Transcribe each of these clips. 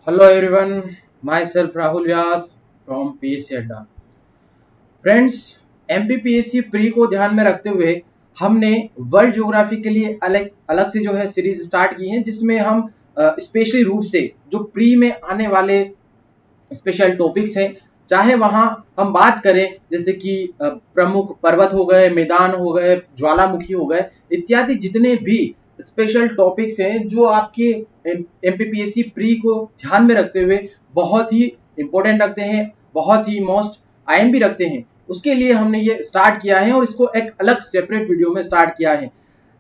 Hello everyone, myself Rahul Vyas from PSC Adda. Friends, MPPSC pre को ध्यान में रखते हुए हमने वर्ल्ड ज्योग्राफी के लिए अलग अलग से जो है सीरीज स्टार्ट की है, जिसमें हम स्पेशली रूप से जो प्री में आने वाले स्पेशल टॉपिक्स हैं, चाहे वहां हम बात करें जैसे कि प्रमुख पर्वत हो गए, मैदान हो गए, ज्वालामुखी हो गए, इत्यादि जितने भी स्पेशल टॉपिक्स हैं जो आपके एमपीपीएससी प्री को ध्यान में रखते हुए बहुत ही इंपॉर्टेंट रखते हैं, बहुत ही मोस्ट आईएम भी रखते हैं, उसके लिए हमने ये स्टार्ट किया है और इसको एक अलग सेपरेट वीडियो में स्टार्ट किया है,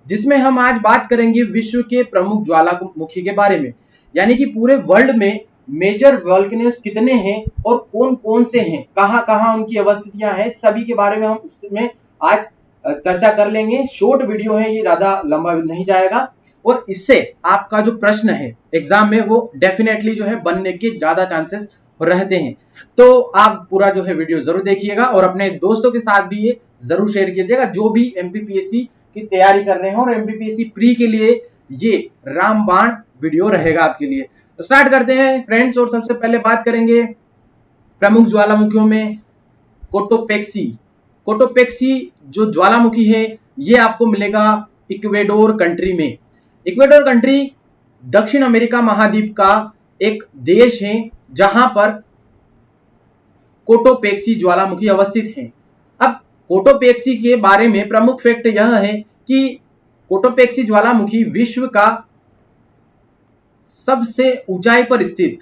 जिसमें हम आज बात करेंगे विश्व के प्रमुख ज्वालामुखी के बारे में। यानी कि पूरे वर्ल्ड में मेजर वॉल्केनोस कितने हैं और कौन कौन से हैं, कहां कहां उनकी अवस्थितियां हैं, सभी के बारे में हम इसमें आज चर्चा कर लेंगे। शॉर्ट वीडियो है, ये ज्यादा लंबा नहीं जाएगा और इससे आपका जो प्रश्न है एग्जाम में वो डेफिनेटली जो है बनने के ज्यादा चांसेस रहते हैं। तो आप पूरा जो है वीडियो जरूर देखिएगा और अपने दोस्तों के साथ भी ये जरूर शेयर कीजिएगा जो भी एमपीपीएससी की तैयारी कर रहे हैं, और एमपीपीएससी प्री के लिए ये रामबाण वीडियो रहेगा आपके लिए। तो स्टार्ट करते हैं फ्रेंड्स, और सबसे पहले बात करेंगे प्रमुख ज्वालामुखियों में कोटोपेक्सी। कोटोपेक्सी जो ज्वालामुखी है ये आपको मिलेगा इक्वेडोर कंट्री में। इक्वेडोर कंट्री दक्षिण अमेरिका महाद्वीप का एक देश है जहां पर कोटोपेक्सी ज्वालामुखी अवस्थित है। अब कोटोपेक्सी के बारे में प्रमुख फैक्ट यह है कि कोटोपेक्सी ज्वालामुखी विश्व का सबसे ऊंचाई पर स्थित,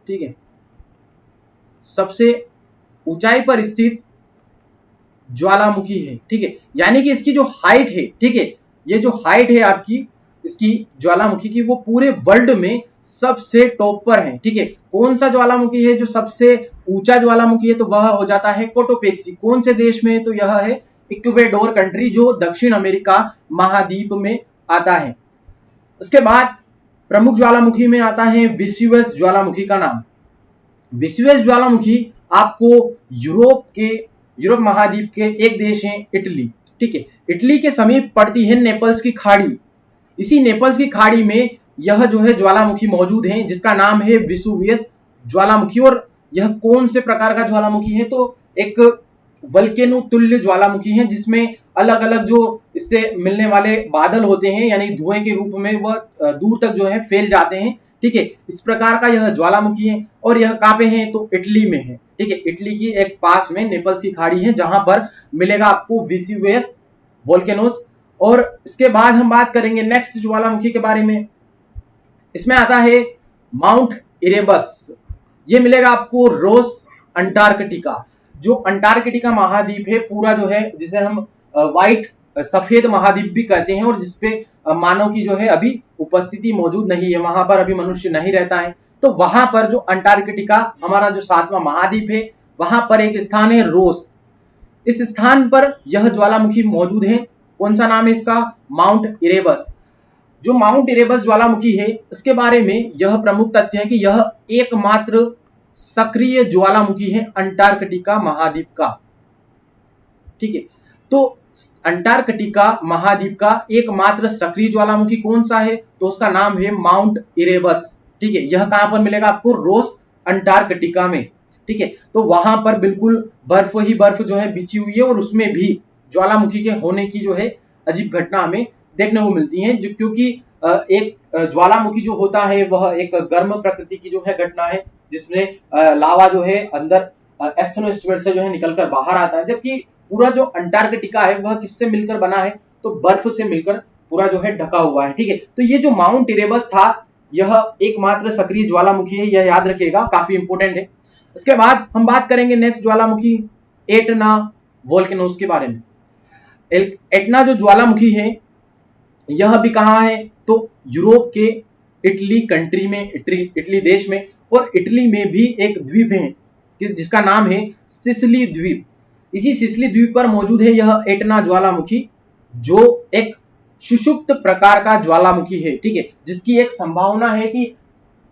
ठीक है, सबसे ऊंचाई पर स्थित ज्वालामुखी है। ठीक है, यानी कि इसकी जो हाइट है, ठीक है, ये जो हाइट है आपकी इसकी ज्वालामुखी की, वो पूरे वर्ल्ड में सबसे टॉप पर है। ठीक है, कौन सा ज्वालामुखी है जो सबसे ऊंचा ज्वालामुखी है, तो वह हो जाता है कोटोपेक्सी। कौन से देश में, तो यह है इक्वेडोर कंट्री जो दक्षिण अमेरिका महाद्वीप में आता है। उसके बाद प्रमुख ज्वालामुखी में आता है विसिवस ज्वालामुखी का नाम। विसिवस ज्वालामुखी आपको यूरोप महाद्वीप के एक देश है इटली। ठीक है, इटली के समीप पड़ती है नेपल्स की खाड़ी। इसी नेपल्स की खाड़ी में यह जो है ज्वालामुखी मौजूद है जिसका नाम है विसुवियस ज्वालामुखी। और यह कौन से प्रकार का ज्वालामुखी है, तो एक वल्केनो तुल्य ज्वालामुखी है जिसमें अलग अलग जो इससे मिलने वाले बादल होते हैं, यानी धुएं के रूप में वह दूर तक जो है फैल जाते हैं। ठीक है, इस प्रकार का यह ज्वालामुखी है और यह कहां पे है, तो इटली में है। ठीक है, इटली की एक पास में नेपल्स की खाड़ी है जहां पर मिलेगा आपको विसिवियस वोल्केनोस। और इसके बाद हम बात करेंगे नेक्स्ट ज्वालामुखी के बारे में। इसमें आता है माउंट इरेबस। ये मिलेगा आपको रोस अंटार्कटिका। जो अंटार्कटिका महाद्वीप है पूरा जो है, जिसे हम व्हाइट सफेद महाद्वीप भी कहते हैं, और जिसपे मानव की जो है अभी उपस्थिति मौजूद नहीं है, वहां पर अभी मनुष्य नहीं रहता है। तो वहां पर जो अंटार्कटिका हमारा जो सातवां महाद्वीप है, वहां पर एक स्थान है रोस। इस स्थान पर यह ज्वालामुखी मौजूद है। कौन सा नाम है इसका, माउंट इरेबस। जो माउंट इरेबस ज्वालामुखी है इसके बारे में यह प्रमुख तथ्य है कि यह एकमात्र सक्रिय ज्वालामुखी है अंटार्कटिका महाद्वीप का। ठीक है, तो अंटार्कटिका महाद्वीप का एकमात्र सक्रिय ज्वालामुखी कौन सा है, तो उसका नाम है माउंट इरेबस। ठीक है, यह कहां पर मिलेगा आपको, रोस अंटार्कटिका में। ठीक है, तो वहां पर बिल्कुल बर्फ ही बर्फ जो है बिछी हुई है, और उसमें भी ज्वालामुखी के होने की जो है अजीब घटना हमें देखने को मिलती है, जो क्योंकि एक ज्वालामुखी जो होता है वह एक गर्म प्रकृति की जो है घटना है, जिसमें लावा जो है अंदर एस्थेनोस्फीयर से जो है निकलकर बाहर आता है, जबकि पूरा जो अंटार्कटिका है वह किससे मिलकर बना है, तो बर्फ से मिलकर पूरा जो है ढका हुआ है। ठीक है, तो ये जो माउंट इरेबस था यह एकमात्र सक्रिय ज्वालामुखी है, यह याद रखिएगा, काफी इंपोर्टेंट है। इसके बाद हम बात करेंगे नेक्स्ट ज्वालामुखी एटना वोल्केनोस के बारे में। एटना जो ज्वालामुखी है यह भी कहां है, तो यूरोप के इटली कंट्री में, इटली देश में। और इटली में भी एक द्वीप है जिसका नाम है सिसिली द्वीप। इसी सिसिली द्वीप पर मौजूद है यह एटना ज्वालामुखी, जो एक सुषुप्त प्रकार का ज्वालामुखी है। ठीक है, जिसकी एक संभावना है कि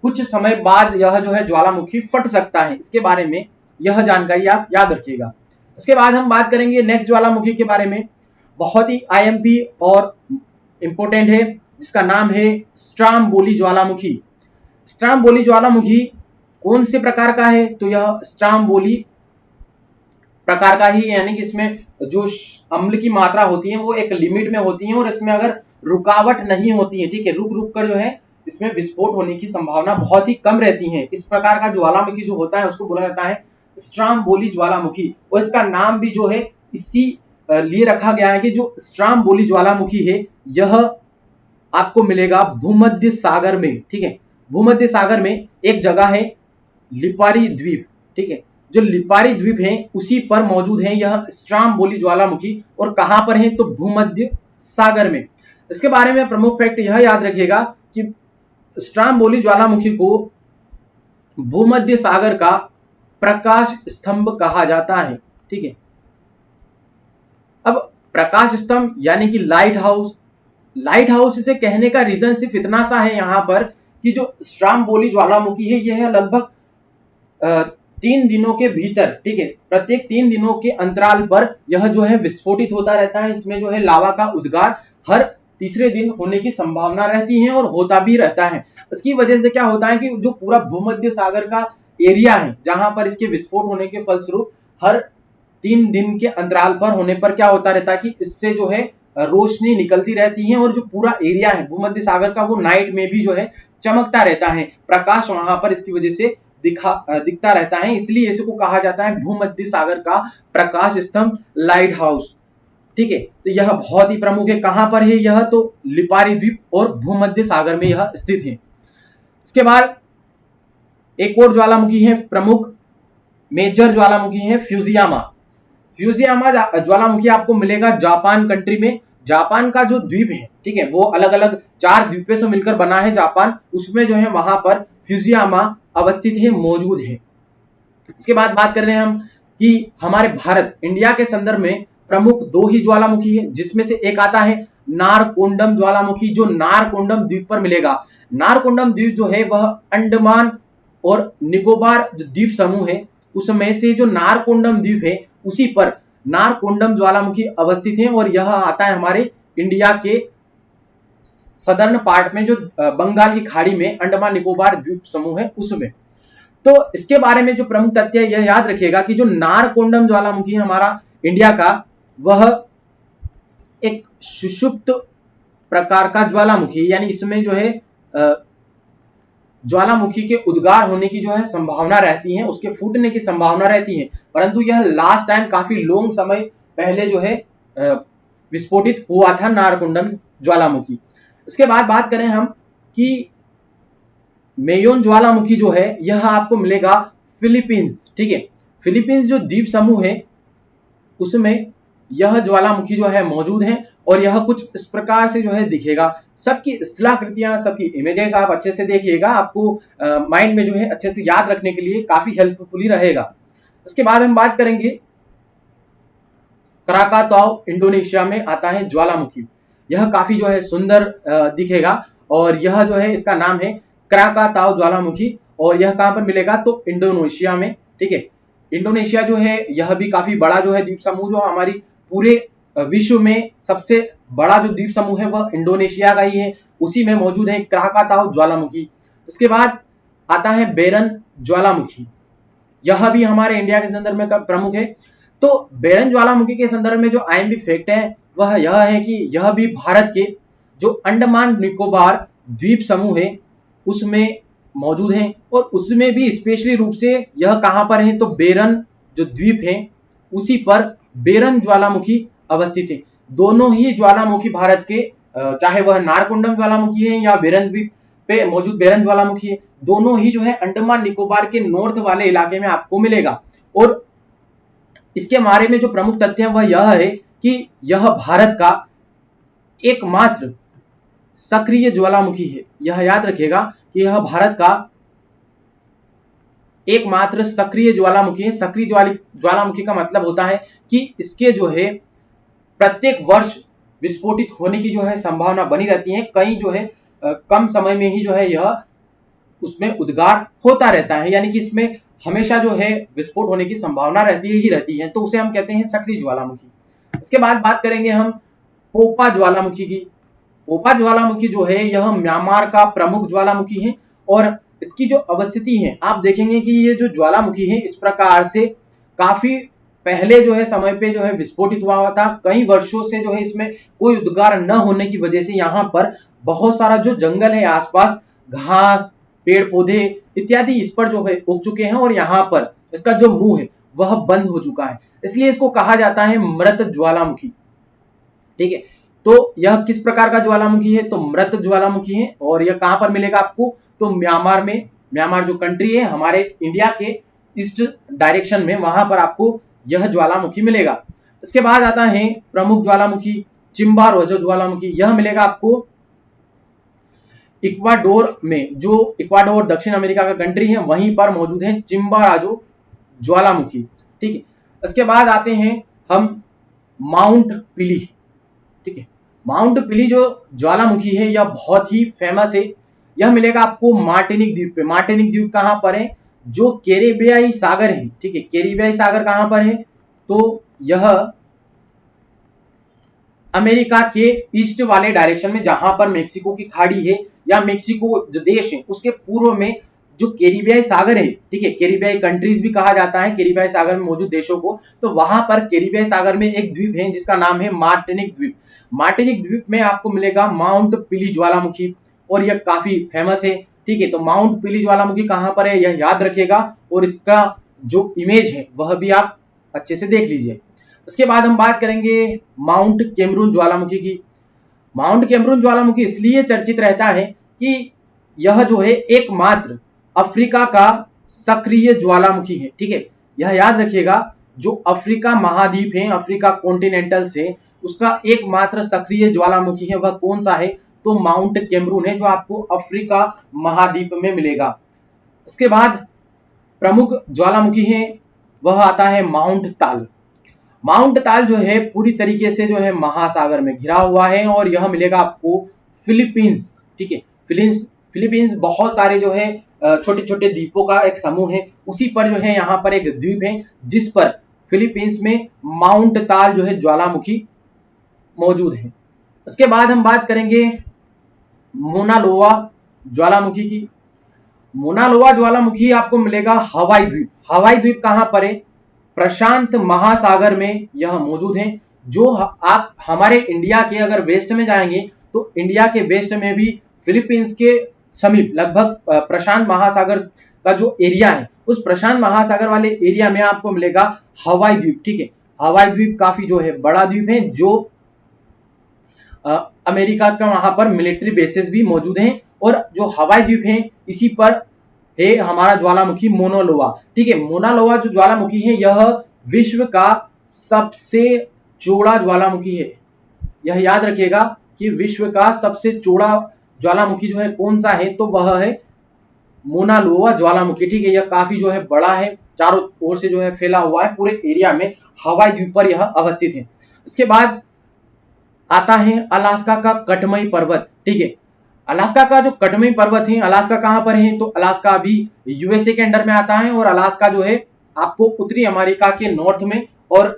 कुछ समय बाद यह जो है ज्वालामुखी फट सकता है। इसके बारे में यह जानकारी आप याद रखिएगा। इसके बाद हम बात करेंगे नेक्स्ट ज्वालामुखी के बारे में, बहुत ही आईएमपी और इंपोर्टेंट है, जिसका नाम है स्ट्रामबोली ज्वालामुखी। स्ट्राम्बोली ज्वालामुखी कौन से प्रकार का है? तो यह स्ट्राम्बोली प्रकार का ही, यानी कि इसमें जो अम्ल की मात्रा होती है वो एक लिमिट में होती है और इसमें अगर रुकावट नहीं होती है, ठीक है, रुक रुक कर जो है इसमें विस्फोट होने की संभावना बहुत ही कम रहती है। इस प्रकार का ज्वालामुखी जो होता है उसको बोला जाता है स्ट्राम्बोली ज्वालामुखी, और इसका नाम भी जो है इसी लिए रखा गया है कि जो स्ट्राम्बोली ज्वालामुखी है यह आपको मिलेगा भूमध्य सागर में, ठीक है। भूमध्य सागर में एक जगह है लिपारी द्वीप, ठीक है, जो लिपारी द्वीप है उसी पर मौजूद है यह स्ट्राम्बोली ज्वालामुखी, और कहां पर है? तो भूमध्य सागर में। इसके बारे में प्रमुख फैक्ट यह याद रखिएगा कि स्ट्राम्बोली ज्वालामुखी को भूमध्य सागर का प्रकाश स्तंभ कहा जाता है, ठीक है। अब प्रकाश स्तंभ यानी कि लाइट हाउस, लाइट हाउस इसे कहने का रीजन सिर्फ इतना सा है यहां पर कि जो स्ट्राम्बोली ज्वालामुखी है यह लगभग 3 दिनों के भीतर, ठीक है, प्रत्येक 3 दिनों के अंतराल पर यह जो है विस्फोटित होता रहता है। इसमें जो है लावा का उद्गार हर तीसरे दिन होने की संभावना रहती है और होता भी रहता है। इसकी वजह से क्या होता है कि जो पूरा भूमध्य सागर का एरिया है जहां पर इसके विस्फोट होने के फलस्वरूप हर 3 दिन के अंतराल पर होने पर क्या होता रहता है कि इससे जो है रोशनी निकलती रहती है और जो पूरा एरिया है भूमध्य सागर का वो नाइट में भी जो है चमकता रहता है, प्रकाश वहां पर इसकी वजह से दिखता रहता है, इसलिए इसको कहा जाता है भूमध्य सागर का प्रकाश स्तंभ, लाइट हाउस, ठीक है। तो यह बहुत ही प्रमुख है। कहां पर है यह? तो लिपारी द्वीप और भूमध्य सागर में यह स्थित है। इसके बाद एक और ज्वालामुखी है प्रमुख, मेजर ज्वालामुखी है फ्यूजियामा। फ्यूजियामा ज्वालामुखी आपको मिलेगा जापान कंट्री में। जापान का जो द्वीप है, ठीक है, वो अलग अलग 4 द्वीपों से मिलकर बना है जापान, उसमें जो है वहां पर फ्यूजियामा अवस्थित है, मौजूद है। इसके बाद बात कर रहे हैं हम कि हमारे भारत इंडिया के संदर्भ में प्रमुख 2 ही ज्वालामुखी है, जिसमें से एक आता है नारकोंडम ज्वालामुखी, जो नारकोंडम द्वीप पर मिलेगा। नारकोंडम द्वीप जो है वह अंडमान और निकोबार जो द्वीप समूह है उसमें से जो नारकोंडम द्वीप है उसी पर नारकोंडम ज्वालामुखी अवस्थित है, और यह आता है हमारे इंडिया के सदर्न पार्ट में, जो बंगाल की खाड़ी में अंडमान निकोबार द्वीप समूह है उसमें। तो इसके बारे में जो प्रमुख तथ्य है यह याद रखिएगा कि जो नारकोंडम ज्वालामुखी है हमारा इंडिया का, वह एक सुषुप्त प्रकार का ज्वालामुखी, यानी इसमें जो है ज्वालामुखी के उद्गार होने की जो है संभावना रहती है, उसके फूटने की संभावना रहती है, परंतु यह लास्ट टाइम काफी लॉन्ग समय पहले जो है विस्फोटित हुआ था नारकोंडम ज्वालामुखी। इसके बाद बात करें हम कि मेयोन ज्वालामुखी जो है यह आपको मिलेगा फिलीपींस, ठीक है। फिलीपींस जो द्वीप समूह है उसमें यह ज्वालामुखी जो है मौजूद है, और यह कुछ इस प्रकार से जो है दिखेगा। सबकी स्थलाकृतियां, सबकी इमेजेस आप अच्छे से देखिएगा, आपको माइंड में जो है अच्छे से याद रखने के लिए काफी हेल्पफुली रहेगा। इसके बाद हम बात करेंगे क्राकाताओ, इंडोनेशिया में आता है ज्वालामुखी। यह काफी जो है सुंदर दिखेगा, और यह जो है इसका नाम है क्राकाताओ ज्वालामुखी, और यह कहां पर मिलेगा? तो इंडोनेशिया में, ठीक है। इंडोनेशिया जो है यह भी काफी बड़ा जो है द्वीप समूह, जो हमारी पूरे विश्व में सबसे बड़ा जो द्वीप समूह है वह इंडोनेशिया का ही है, उसी में मौजूद है क्राकाताओ ज्वालामुखी। इसके बाद आता है बेरन ज्वालामुखी, यह भी हमारे इंडिया के संदर्भ में प्रमुख है। तो बेरन ज्वालामुखी के संदर्भ में जो आईएमपी फैक्ट है वह यह है कि यह भी भारत के जो अंडमान निकोबार द्वीप समूह है उसमें मौजूद है, और उसमें भी स्पेशली रूप से यह कहां पर है? तो बेरन जो द्वीप है उसी पर बेरन ज्वालामुखी अवस्थित है। दोनों ही ज्वालामुखी भारत के, चाहे वह नारकोंडम ज्वालामुखी है या बेरन द्वीप पे मौजूद बेरन ज्वालामुखी है, दोनों ही जो है अंडमान निकोबार के नॉर्थ वाले इलाके में आपको मिलेगा। और इसके बारे में जो प्रमुख तथ्य है वह यह है कि यह भारत का एकमात्र सक्रिय ज्वालामुखी है। यह याद रखिएगा कि यह भारत का एकमात्र सक्रिय ज्वालामुखी है। सक्रिय ज्वालामुखी का मतलब होता है कि इसके जो है प्रत्येक वर्ष विस्फोटित होने की जो है संभावना बनी रहती है, कहीं जो है कम समय में ही जो है यह उसमें उद्गार होता रहता है, यानी कि इसमें हमेशा जो है विस्फोट होने की संभावना रहती है, तो उसे हम कहते हैं सक्रिय ज्वालामुखी। इसके बाद बात करेंगे हम पोपा ज्वालामुखी की। पोपा ज्वालामुखी जो है यह म्यांमार का प्रमुख ज्वालामुखी है, और इसकी जो अवस्थिति है, आप देखेंगे कि ये जो ज्वालामुखी है इस प्रकार से काफी पहले जो है समय पे जो है विस्फोटित हुआ था। कई वर्षों से जो है इसमें कोई उद्गार न होने की वजह से यहाँ पर बहुत सारा जो जंगल है आसपास, घास, पेड़ पौधे इत्यादि इस पर जो है उग चुके हैं और यहाँ पर इसका जो मुंह है वह बंद हो चुका है, इसलिए इसको कहा जाता है मृत ज्वालामुखी। ठीक है, तो यह किस प्रकार का ज्वालामुखी है? तो मृत ज्वालामुखी है। और यह कहां पर मिलेगा आपको? तो म्यांमार में, म्यांमार जो कंट्री है हमारे इंडिया के ईस्ट डायरेक्शन में, वहां पर आपको यह ज्वालामुखी मिलेगा। इसके बाद आता है प्रमुख ज्वालामुखी चिम्बारोजो ज्वालामुखी। यह मिलेगा आपको इक्वाडोर में, जो इक्वाडोर दक्षिण अमेरिका का कंट्री है वहीं पर मौजूद है चिम्बाराजो ज्वालामुखी। ठीक है, इसके बाद आते हैं हम माउंट पिली। ठीक है, माउंट पिली जो ज्वालामुखी है यह बहुत ही फेमस है। यह मिलेगा आपको मार्टिनिक द्वीप पे। मार्टिनिक द्वीप कहां पर है? जो कैरिबियाई सागर है। ठीक है, कैरिबियाई सागर कहां पर है? तो यह अमेरिका के ईस्ट वाले डायरेक्शन में, जहां पर मेक्सिको की खाड़ी है या मेक्सिको जो देश है उसके पूर्व में जो कैरिबियाई सागर है, ठीक है, कैरिबियाई कंट्रीज भी कहा जाता है कैरिबियाई सागर में मौजूद देशों को, तो वहां पर कैरिबियाई सागर में एक द्वीप है जिसका नाम है मार्टिनिक द्वीप। मार्टिनिक द्वीप में आपको मिलेगा माउंट पिली ज्वालामुखी और यह काफी फेमस है। ठीक है, तो माउंट पिली ज्वालामुखी कहां पर है यह याद रखेगा और इसका जो इमेज है वह भी आप अच्छे से देख लीजिए। उसके बाद हम बात करेंगे माउंट कैमरून ज्वालामुखी की। माउंट कैमरून ज्वालामुखी इसलिए चर्चित रहता है कि यह जो है एकमात्र अफ्रीका का सक्रिय ज्वालामुखी है। ठीक है, यह याद रखिएगा, जो अफ्रीका महाद्वीप है, अफ्रीका कॉन्टिनेंटल से, उसका एकमात्र सक्रिय ज्वालामुखी है वह कौन सा है? तो माउंट कैमरून है, जो आपको अफ्रीका महाद्वीप में मिलेगा। इसके बाद प्रमुख ज्वालामुखी है वह आता है माउंट ताल। माउंट ताल जो है पूरी तरीके से जो है महासागर में घिरा हुआ है और यह मिलेगा आपको फिलीपींस। ठीक है, फिलीपींस बहुत सारे जो है छोटे छोटे द्वीपों का एक समूह है, उसी पर जो है यहाँ पर एक द्वीप है जिस पर फिलीपींस में माउंट ताल जो है ज्वालामुखी मौजूद है। इसके बाद हम बात करेंगे मोनालोवा ज्वालामुखी की। मोनालोवा ज्वालामुखी आपको मिलेगा हवाई द्वीप। हवाई द्वीप कहां पर है? प्रशांत महासागर में यह मौजूद है। जो आप हमारे इंडिया के अगर वेस्ट में जाएंगे तो इंडिया के वेस्ट में भी फिलीपींस के समीप लगभग प्रशांत महासागर का जो एरिया है उस प्रशांत महासागर वाले एरिया में आपको मिलेगा हवाई द्वीप। ठीक है, हवाई द्वीप काफी जो है बड़ा द्वीप है, जो अमेरिका का वहां पर मिलिट्री बेसेस भी मौजूद हैं और जो हवाई द्वीप है इसी पर है हमारा ज्वालामुखी मोनालोवा। ठीक है, मोनालोवा जो ज्वालामुखी है यह विश्व का सबसे चौड़ा ज्वालामुखी है। यह याद रखिएगा कि विश्व का सबसे चौड़ा ज्वालामुखी जो है कौन सा है? तो वह है मोनालोवा ज्वालामुखी। ठीक है, यह काफी जो है बड़ा है, चारों ओर से जो है फैला हुआ है पूरे एरिया में, हवाई द्वीप पर यह अवस्थित है। इसके बाद आता है अलास्का का कटमई पर्वत। ठीक है, अलास्का का जो कटमई पर्वत है, अलास्का कहां पर है? तो अलास्का अभी यूएसए के अंडर में आता है और अलास्का जो है आपको उत्तरी अमेरिका के नॉर्थ में और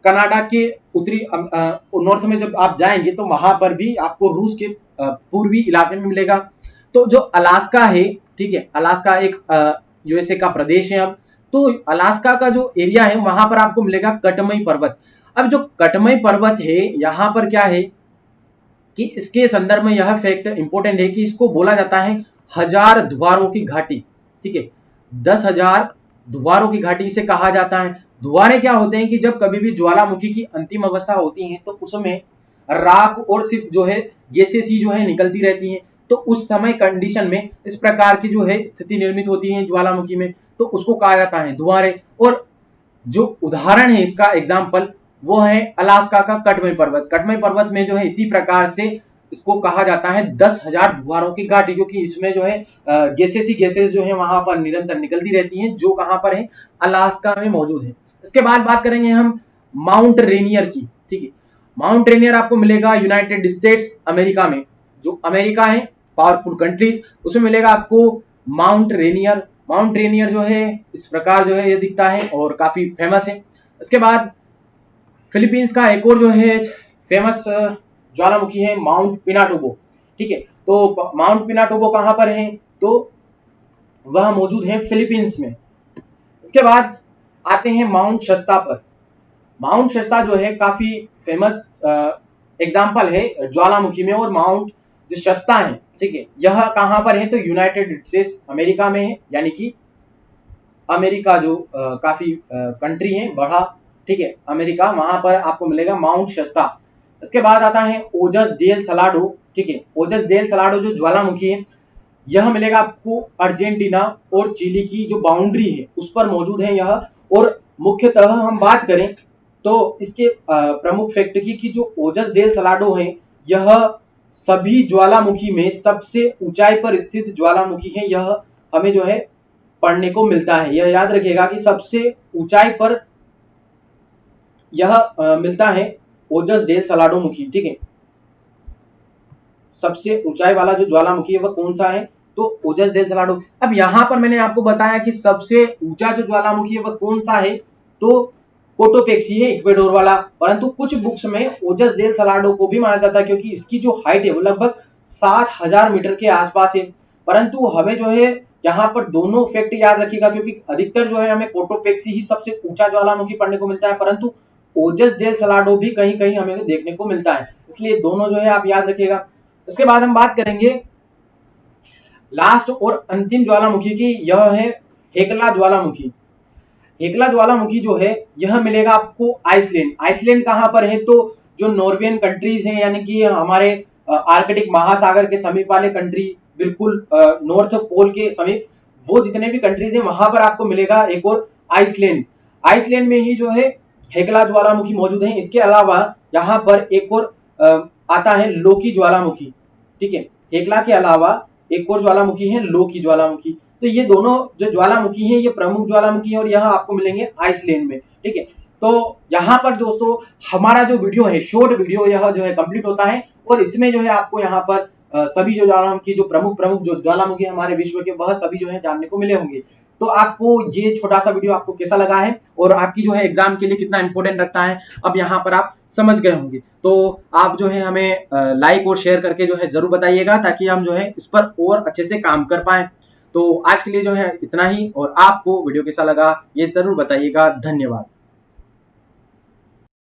कनाडा के उत्तरी नॉर्थ में जब आप जाएंगे तो वहां पर भी आपको रूस के पूर्वी इलाके में मिलेगा। तो जो अलास्का है, ठीक है, अलास्का एक यूएसए का प्रदेश है। अब तो अलास्का का जो एरिया है वहां पर आपको मिलेगा कटमई पर्वत। अब जो कटमई पर्वत है यहाँ पर क्या है कि इसके संदर्भ में यह फैक्ट इंपॉर्टेंट है कि इसको बोला जाता है हजार द्वारों की घाटी। ठीक है, 10,000 द्वारों की घाटी इसे कहा जाता है। द्वारे क्या होते हैं कि जब कभी भी ज्वालामुखी की अंतिम अवस्था होती है तो उसमें राख और सिर्फ जो है गैसेस ही जो है निकलती रहती हैं, तो उस समय कंडीशन में इस प्रकार की जो है स्थिति निर्मित होती है ज्वालामुखी में, तो उसको कहा जाता है द्वारे। और जो उदाहरण है इसका एग्जाम्पल वो है अलास्का का कटमई पर्वत। कटमई पर्वत में जो है इसी प्रकार से इसको कहा जाता है 10,000 द्वारों की घाटी, क्योंकि इसमें जो है गैसेस ही गैसेस जो है वहां पर निरंतर निकलती रहती हैं, जो कहां पर है? अलास्का में मौजूद है। इसके बाद बात करेंगे हम माउंट रेनियर की। ठीक है, माउंट रेनियर आपको मिलेगा यूनाइटेड स्टेट्स अमेरिका में, जो अमेरिका है पावरफुल कंट्रीज, उसमें मिलेगा आपको माउंट रेनियर। माउंट रेनियर जो है इस प्रकार जो है ये दिखता है और काफी फेमस है। इसके बाद फिलीपींस का एक और जो है फेमस ज्वालामुखी है माउंट पिनाटुबो। ठीक है, तो माउंट पिनाटुबो कहां पर है? तो वह मौजूद है फिलीपींस में। इसके बाद आते हैं माउंट शस्ता पर। माउंट शस्ता जो है काफी फेमस एग्जाम्पल है ज्वालामुखी में, और माउंट जो शस्ता है, ठीक है, यह कहां पर है तो यूनाइटेड स्टेट्स अमेरिका में है, यानी कि अमेरिका जो काफी कंट्री है बड़ा, ठीक है, अमेरिका, वहां पर आपको मिलेगा माउंट शस्ता। इसके बाद आता है ओजस डेल सलाडो, ठीक है, ओजस डेल सलाडो जो ज्वालामुखी है, यह मिलेगा आपको अर्जेंटीना और चिली की जो बाउंड्री है उस पर मौजूद है यह। और मुख्यतः हम बात करें तो इसके प्रमुख फैक्ट की कि जो ओजस डेल सलाडो है, यह सभी ज्वालामुखी में सबसे ऊंचाई पर स्थित ज्वालामुखी है। यह हमें जो है पढ़ने को मिलता है, यह याद रखिएगा कि सबसे ऊंचाई पर यह मिलता है ओजस डेल सलाडो मुखी, ठीक है। सबसे ऊंचाई वाला जो ज्वालामुखी है वह कौन सा है तो ओजस डेल सलाडो। अब यहां पर मैंने आपको बताया कि सबसे ऊंचा जो ज्वालामुखी है वह कौन सा है तो कोटोपेक्सी है, इक्वेडोर वाला। परंतु कुछ बुक्स में ओजस डेल सलाडो को भी माना जाता है क्योंकि इसकी जो हाइट है वो लगभग 7,000 मीटर के आसपास है। परंतु हमें जो है यहाँ पर दोनों फैक्ट याद रखिएगा, क्योंकि अधिकतर जो है हमें कोटोपेक्सी ही सबसे ऊंचा ज्वालामुखी पढ़ने को मिलता है, परंतु ओजस डेल सलाडो भी कहीं कहीं हमें देखने को मिलता है, इसलिए दोनों जो है आप याद रखिएगा। इसके बाद हम बात करेंगे लास्ट और अंतिम ज्वालामुखी की, यह है हेकला ज्वालामुखी। हेकला ज्वालामुखी जो है यह मिलेगा आपको आइसलैंड। आइसलैंड कहां पर है तो जो नॉर्वेन कंट्रीज हैं, यानी कि हमारे आर्कटिक महासागर के समीप वाले कंट्री, बिल्कुल नॉर्थ पोल के समीप, वो जितने भी कंट्रीज हैं वहां पर आपको मिलेगा एक और आइसलैंड। आइसलैंड में ही जो है हेकला ज्वालामुखी मौजूद है। इसके अलावा यहाँ पर एक और आता है लोकी ज्वालामुखी, ठीक है। हेकला के अलावा एक और ज्वालामुखी है लोकी ज्वालामुखी। तो ये दोनों जो ज्वालामुखी हैं ये प्रमुख ज्वालामुखी हैं और यह आपको मिलेंगे आइसलैंड में, ठीक है। तो यहाँ पर दोस्तों हमारा जो वीडियो है, शॉर्ट वीडियो, यह जो है कंप्लीट होता है और इसमें जो है आपको यहाँ पर सभी जो ज्वालामुखी, जो प्रमुख प्रमुख जो ज्वालामुखी हमारे विश्व के, वह सभी जो है जानने को मिले होंगे। तो आपको ये छोटा सा वीडियो आपको कैसा लगा है और आपकी जो है एग्जाम के लिए कितना इंपॉर्टेंट रखता है, अब यहाँ पर आप समझ गए होंगे। तो आप जो है हमें लाइक और शेयर करके जो है जरूर बताइएगा, ताकि हम जो है इस पर और अच्छे से काम कर पाए। तो आज के लिए जो है इतना ही, और आपको वीडियो कैसा लगा ये जरूर बताइएगा। धन्यवाद।